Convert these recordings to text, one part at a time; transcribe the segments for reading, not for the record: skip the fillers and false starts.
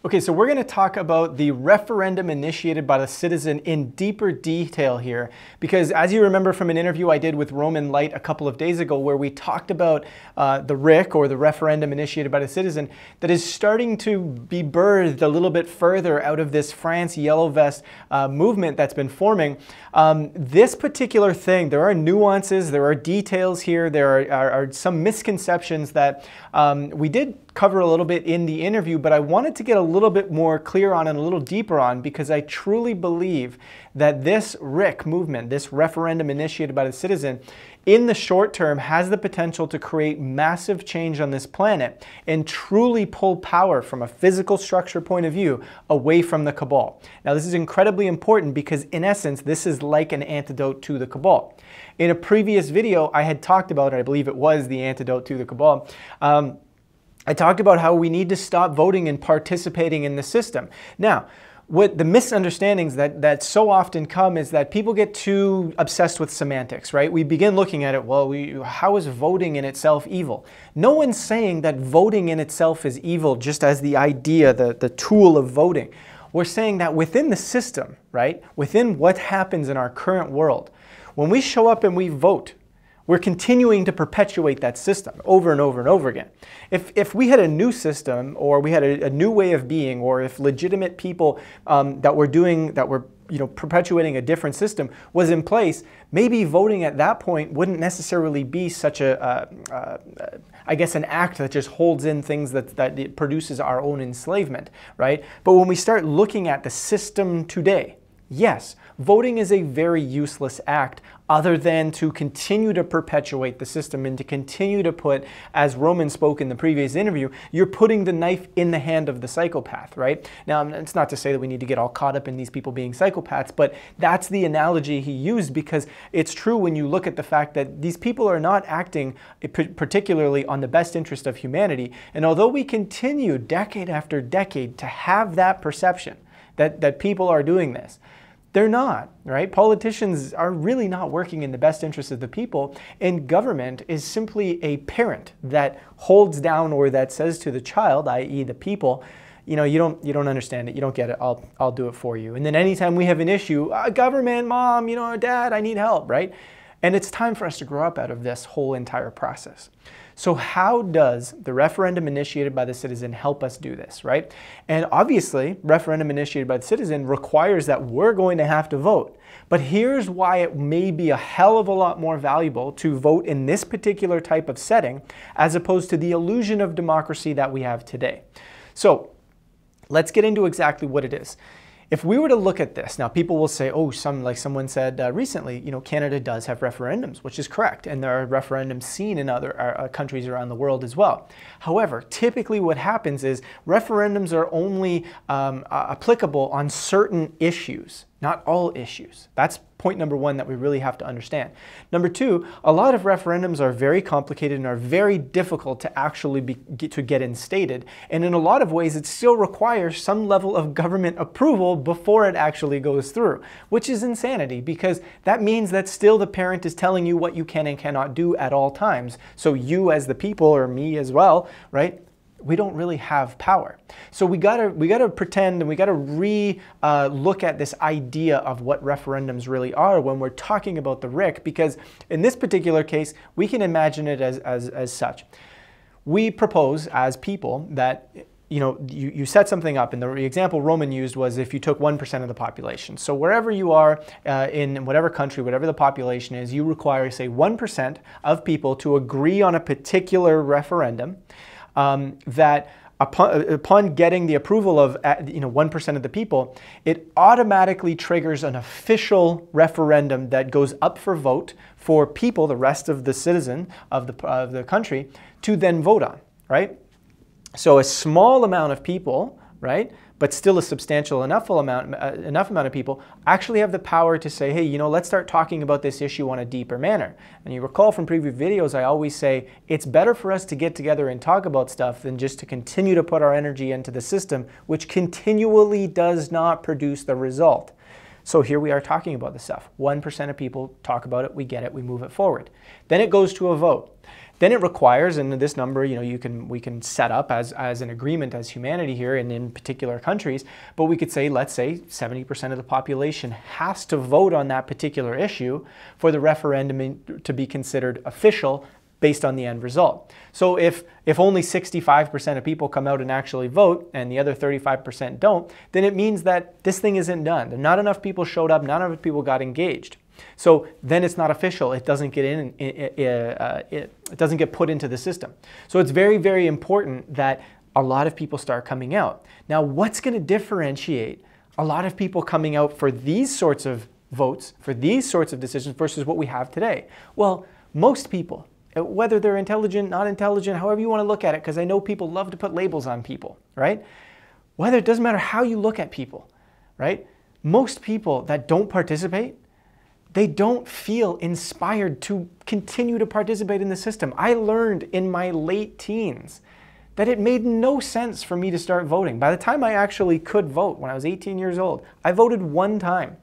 Okay, so we're going to talk about the referendum initiated by the citizen in deeper detail here, because as you remember from an interview I did with Roman Light a couple of days ago where we talked about the RIC, or the referendum initiated by the citizen, that is starting to be birthed a little bit further out of this France Yellow Vest movement that's been forming. This particular thing, there are nuances, there are details here, there are some misconceptions that we did cover a little bit in the interview, but I wanted to get a little bit more clear on and a little deeper on, because I truly believe that this RIC movement, this referendum initiated by the citizen, in the short term has the potential to create massive change on this planet and truly pull power from a physical structure point of view away from the cabal. Now, this is incredibly important because in essence, this is like an antidote to the cabal. In a previous video, I had talked about, I believe it was the antidote to the cabal, I talked about how we need to stop voting and participating in the system. Now, what the misunderstandings that so often come is that people get too obsessed with semantics, right? We begin looking at it, well, how is voting in itself evil? No one's saying that voting in itself is evil just as the idea, the tool of voting. We're saying that within the system, right? Within what happens in our current world, when we show up and we vote, we're continuing to perpetuate that system over and over and over again. If we had a new system, or we had a new way of being, or if legitimate people that were perpetuating a different system was in place, maybe voting at that point wouldn't necessarily be such I guess, an act that just holds in things that it produces our own enslavement, right? But when we start looking at the system today, yes, voting is a very useless act other than to continue to perpetuate the system and to continue to put, as Roman spoke in the previous interview, you're putting the knife in the hand of the psychopath, right? Now, it's not to say that we need to get all caught up in these people being psychopaths, but that's the analogy he used, because it's true when you look at the fact that these people are not acting particularly on the best interest of humanity. And although we continue decade after decade to have that perception that people are doing this, they're not, right? Politicians are really not working in the best interest of the people, and government is simply a parent that holds down, or that says to the child, i.e. the people, you don't understand it, you don't get it, I'll do it for you. And then anytime we have an issue, government, mom, dad, I need help, right? And it's time for us to grow up out of this whole entire process. So how does the referendum initiated by the citizen help us do this, right? And obviously, referendum initiated by the citizen requires that we're going to have to vote. But here's why it may be a hell of a lot more valuable to vote in this particular type of setting, as opposed to the illusion of democracy that we have today. So let's get into exactly what it is. If we were to look at this, now people will say, oh, like someone said recently, Canada does have referendums, which is correct. And there are referendums seen in other countries around the world as well. However, typically what happens is referendums are only applicable on certain issues, not all issues. That's point number one that we really have to understand. Number two, a lot of referendums are very complicated and are very difficult to actually get instated. And in a lot of ways, it still requires some level of government approval before it actually goes through, which is insanity, because that means that still the parent is telling you what you can and cannot do at all times. So you as the people, or me as well, right? We don't really have power. So we gotta pretend, and we gotta look at this idea of what referendums really are when we're talking about the RIC, because in this particular case, we can imagine it as such. We propose as people that you set something up, and the example Roman used was if you took 1% of the population. So wherever you are in whatever country, whatever the population is, you require, say, 1% of people to agree on a particular referendum, that upon getting the approval of 1% of the people, it automatically triggers an official referendum that goes up for vote for people, the rest of the citizen of the country, to then vote on, right? So a small amount of people, right, but still a substantial enough amount of people actually have the power to say, hey, let's start talking about this issue on a deeper manner. And you recall from previous videos, I always say it's better for us to get together and talk about stuff than just to continue to put our energy into the system, which continually does not produce the result. So here we are talking about this stuff. 1% of people talk about it, we get it, we move it forward. Then it goes to a vote. Then it requires, and this number, we can set up as an agreement as humanity here and in particular countries, but we could say, let's say 70% of the population has to vote on that particular issue for the referendum to be considered official based on the end result. So if only 65% of people come out and actually vote and the other 35% don't, then it means that this thing isn't done. Not enough people showed up, not enough people got engaged. So then it's not official. It doesn't get it doesn't get put into the system. So it's very, very important that a lot of people start coming out. Now, what's going to differentiate a lot of people coming out for these sorts of votes, for these sorts of decisions versus what we have today? Well, most people, whether they're intelligent, not intelligent, however you want to look at it, because I know people love to put labels on people, right? Whether it doesn't matter how you look at people, right? Most people that don't participate, they don't feel inspired to continue to participate in the system. I learned in my late teens that it made no sense for me to start voting. By the time I actually could vote, when I was 18 years old, I voted one time.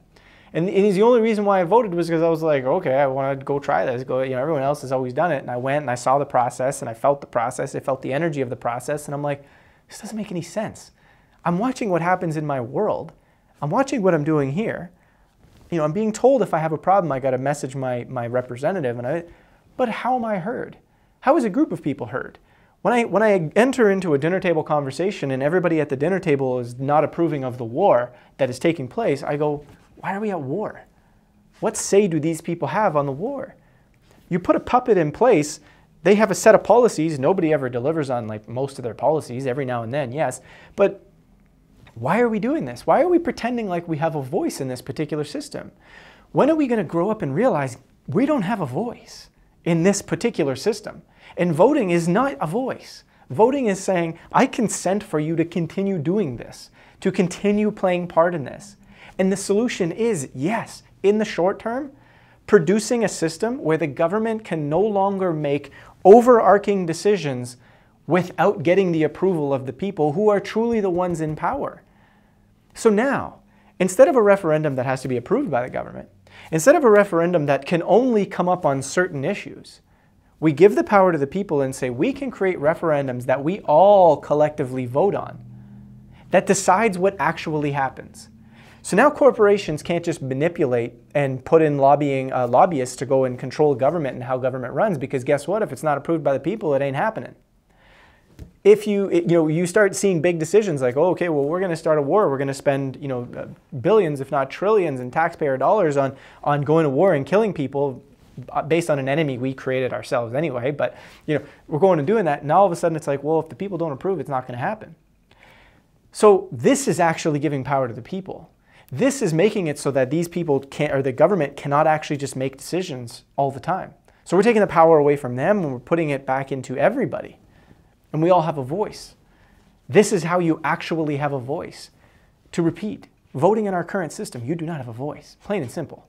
And the only reason why I voted was because I was like, okay, I want to go try this. Everyone else has always done it. And I went and I saw the process and I felt the process. I felt the energy of the process. And I'm like, this doesn't make any sense. I'm watching what happens in my world. I'm watching what I'm doing here. I'm being told if I have a problem, I got to message my representative. But how am I heard? How is a group of people heard? When I enter into a dinner table conversation and everybody at the dinner table is not approving of the war that is taking place, I go, why are we at war? What say do these people have on the war? You put a puppet in place, they have a set of policies. Nobody ever delivers on like most of their policies, every now and then, yes. But why are we doing this? Why are we pretending like we have a voice in this particular system? When are we going to grow up and realize we don't have a voice in this particular system? And voting is not a voice. Voting is saying, I consent for you to continue doing this, to continue playing part in this. And the solution is, yes, in the short term, producing a system where the government can no longer make overarching decisions without getting the approval of the people who are truly the ones in power. So now, instead of a referendum that has to be approved by the government, instead of a referendum that can only come up on certain issues, we give the power to the people and say we can create referendums that we all collectively vote on, that decides what actually happens. So now corporations can't just manipulate and put in lobbyists to go and control government and how government runs, because guess what? If it's not approved by the people, it ain't happening. If you start seeing big decisions like, oh, okay, well, we're going to start a war. We're going to spend, billions, if not trillions in taxpayer dollars on going to war and killing people based on an enemy we created ourselves anyway. But, we're going and doing that. And all of a sudden it's like, well, if the people don't approve, it's not going to happen. So this is actually giving power to the people. This is making it so that these people can't, or the government cannot actually just make decisions all the time. So we're taking the power away from them and we're putting it back into everybody. And we all have a voice. This is how you actually have a voice. To repeat, voting in our current system, you do not have a voice, plain and simple.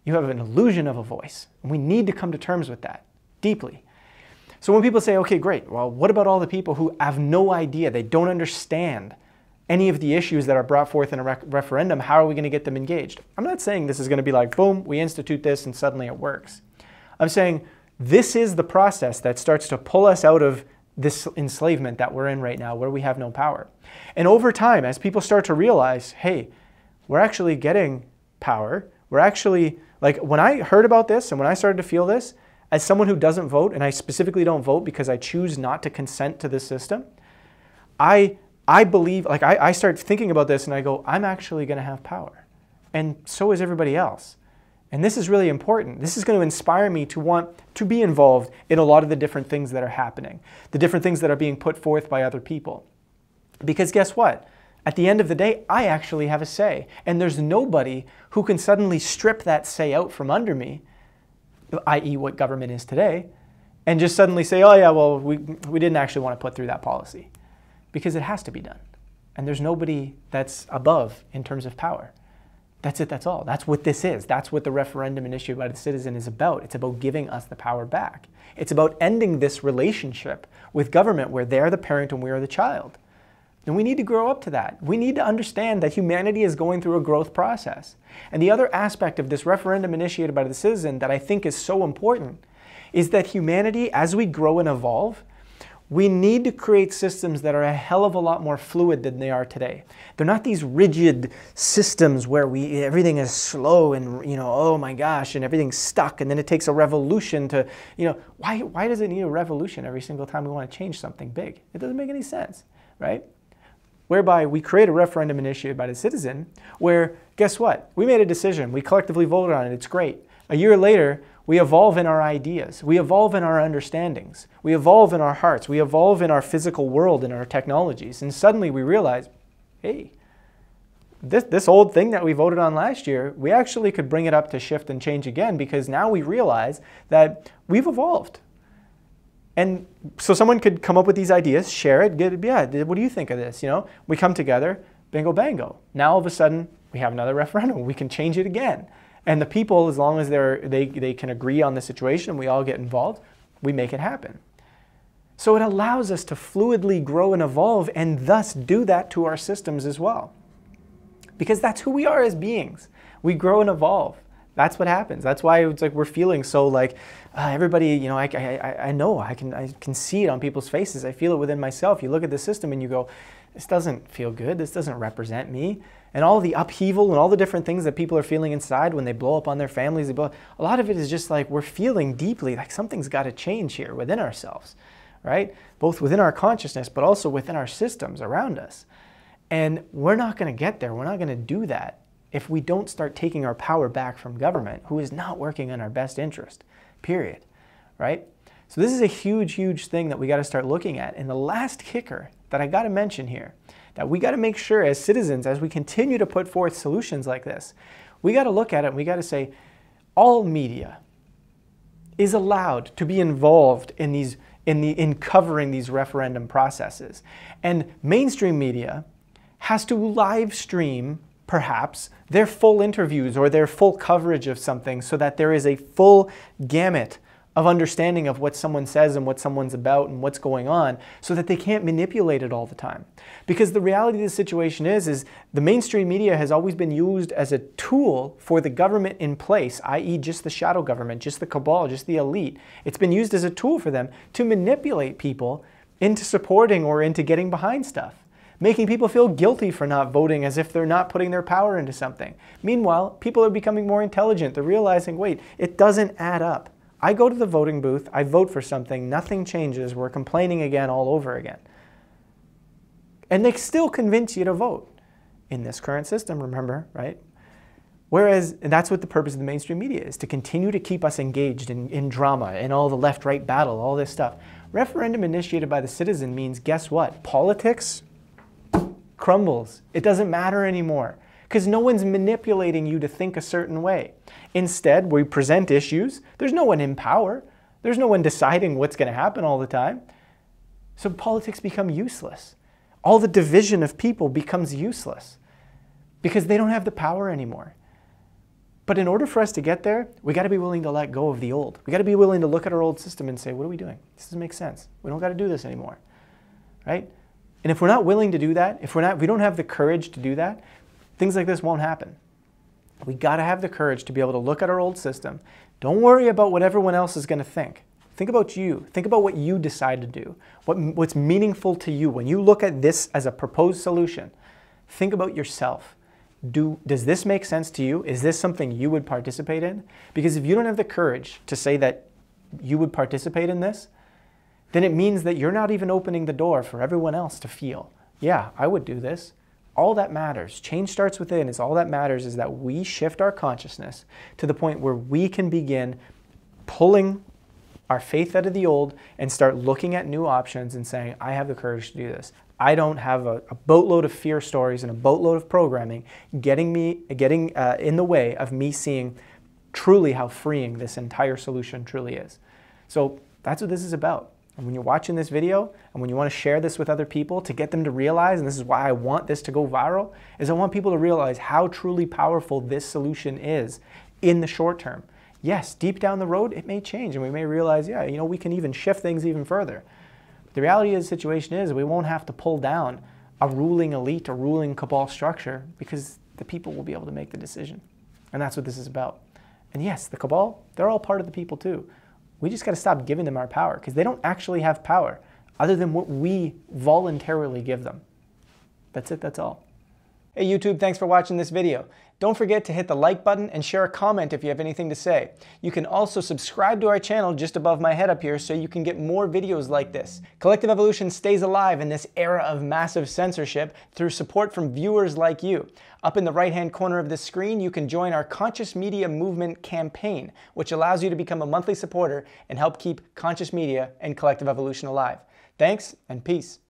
You have an illusion of a voice. And we need to come to terms with that deeply. So when people say, okay, great, well, what about all the people who have no idea, they don't understand any of the issues that are brought forth in a referendum, how are we going to get them engaged? I'm not saying this is going to be like, boom, we institute this and suddenly it works. I'm saying this is the process that starts to pull us out of this enslavement that we're in right now, where we have no power. And over time, as people start to realize, hey, we're actually getting power, we're actually, like when I heard about this and when I started to feel this, as someone who doesn't vote, and I specifically don't vote because I choose not to consent to this system, I believe, like I start thinking about this and I go, I'm actually going to have power. And so is everybody else. And this is really important. This is going to inspire me to want to be involved in a lot of the different things that are happening, the different things that are being put forth by other people. Because guess what? At the end of the day, I actually have a say. And there's nobody who can suddenly strip that say out from under me, i.e. what government is today, and just suddenly say, oh yeah, well, we didn't actually want to put through that policy. Because it has to be done. And there's nobody that's above in terms of power. That's it, that's all. That's what this is. That's what the referendum initiated by the citizen is about. It's about giving us the power back. It's about ending this relationship with government where they're the parent and we are the child. And we need to grow up to that. We need to understand that humanity is going through a growth process. And the other aspect of this referendum initiated by the citizen that I think is so important is that humanity, as we grow and evolve, we need to create systems that are a hell of a lot more fluid than they are today. They're not these rigid systems where everything is slow and, oh my gosh, and everything's stuck, and then it takes a revolution to, why does it need a revolution every single time we want to change something big? It doesn't make any sense, right? Whereby we create a referendum initiated by the citizen where, guess what? We made a decision. We collectively voted on it. It's great. A year later, we evolve in our ideas. We evolve in our understandings. We evolve in our hearts. We evolve in our physical world and our technologies. And suddenly we realize, hey, this old thing that we voted on last year, we actually could bring it up to shift and change again, because now we realize that we've evolved. And so someone could come up with these ideas, share it, what do you think of this? We come together, bingo bango. Now all of a sudden we have another referendum. We can change it again. And the people, as long as they can agree on the situation, we all get involved, we make it happen. So it allows us to fluidly grow and evolve, and thus do that to our systems as well. Because that's who we are as beings. We grow and evolve. That's what happens. That's why it's like we're feeling so like everybody, I know, I can see it on people's faces. I feel it within myself. You look at the system and you go, this doesn't feel good. This doesn't represent me. And all the upheaval and all the different things that people are feeling inside when they blow up on their families, a lot of it is just like we're feeling deeply like something's got to change here within ourselves, right? Both within our consciousness, but also within our systems around us. And we're not going to get there. We're not going to do that if we don't start taking our power back from government, who is not working in our best interest, period, right? So this is a huge, huge thing that we got to start looking at. And the last kicker that I got to mention here, that we got to make sure as citizens, as we continue to put forth solutions like this, we got to look at it and we got to say, all media is allowed to be involved in covering these referendum processes. And mainstream media has to live stream, perhaps, their full interviews or their full coverage of something so that there is a full gamut of understanding of what someone says and what someone's about and what's going on, so that they can't manipulate it all the time. Because the reality of the situation is the mainstream media has always been used as a tool for the government in place, i.e. just the shadow government, just the cabal, just the elite. It's been used as a tool for them to manipulate people into supporting or into getting behind stuff, making people feel guilty for not voting as if they're not putting their power into something. Meanwhile, people are becoming more intelligent. They're realizing, wait, it doesn't add up. I go to the voting booth, I vote for something, nothing changes, we're complaining again all over again. And they still convince you to vote in this current system, remember, right? Whereas, and that's what the purpose of the mainstream media is, to continue to keep us engaged in drama, in all the left-right battle, all this stuff. Referendum initiated by the citizen means, guess what? Politics crumbles. It doesn't matter anymore, because no one's manipulating you to think a certain way. Instead, we present issues. There's no one in power. There's no one deciding what's going to happen all the time. So politics become useless. All the division of people becomes useless because they don't have the power anymore. But in order for us to get there, we got to be willing to let go of the old. We got to be willing to look at our old system and say, what are we doing? This doesn't make sense. We don't got to do this anymore, right? And if we're not willing to do that, if we don't have the courage to do that, things like this won't happen. We got to have the courage to be able to look at our old system. Don't worry about what everyone else is going to think. Think about you. Think about what you decide to do, what's meaningful to you. When you look at this as a proposed solution, think about yourself. Does this make sense to you? Is this something you would participate in? Because if you don't have the courage to say that you would participate in this, then it means that you're not even opening the door for everyone else to feel, yeah, I would do this. All that matters, change starts within, is all that matters is that we shift our consciousness to the point where we can begin pulling our faith out of the old and start looking at new options and saying, I have the courage to do this. I don't have a boatload of fear stories and a boatload of programming getting in the way of me seeing truly how freeing this entire solution truly is. So that's what this is about. And when you're watching this video and when you want to share this with other people to get them to realize, and this is why I want this to go viral, is I want people to realize how truly powerful this solution is in the short term. Yes, deep down the road, it may change and we may realize, yeah, we can even shift things even further. The reality of the situation is we won't have to pull down a ruling elite, a ruling cabal structure, because the people will be able to make the decision. And that's what this is about. And yes, the cabal, they're all part of the people too. We just got to stop giving them our power, because they don't actually have power other than what we voluntarily give them. That's it, that's all. Hey YouTube, thanks for watching this video. Don't forget to hit the like button and share a comment if you have anything to say. You can also subscribe to our channel just above my head up here so you can get more videos like this. Collective Evolution stays alive in this era of massive censorship through support from viewers like you. Up in the right-hand corner of the screen, you can join our Conscious Media Movement campaign, which allows you to become a monthly supporter and help keep conscious media and Collective Evolution alive. Thanks and peace.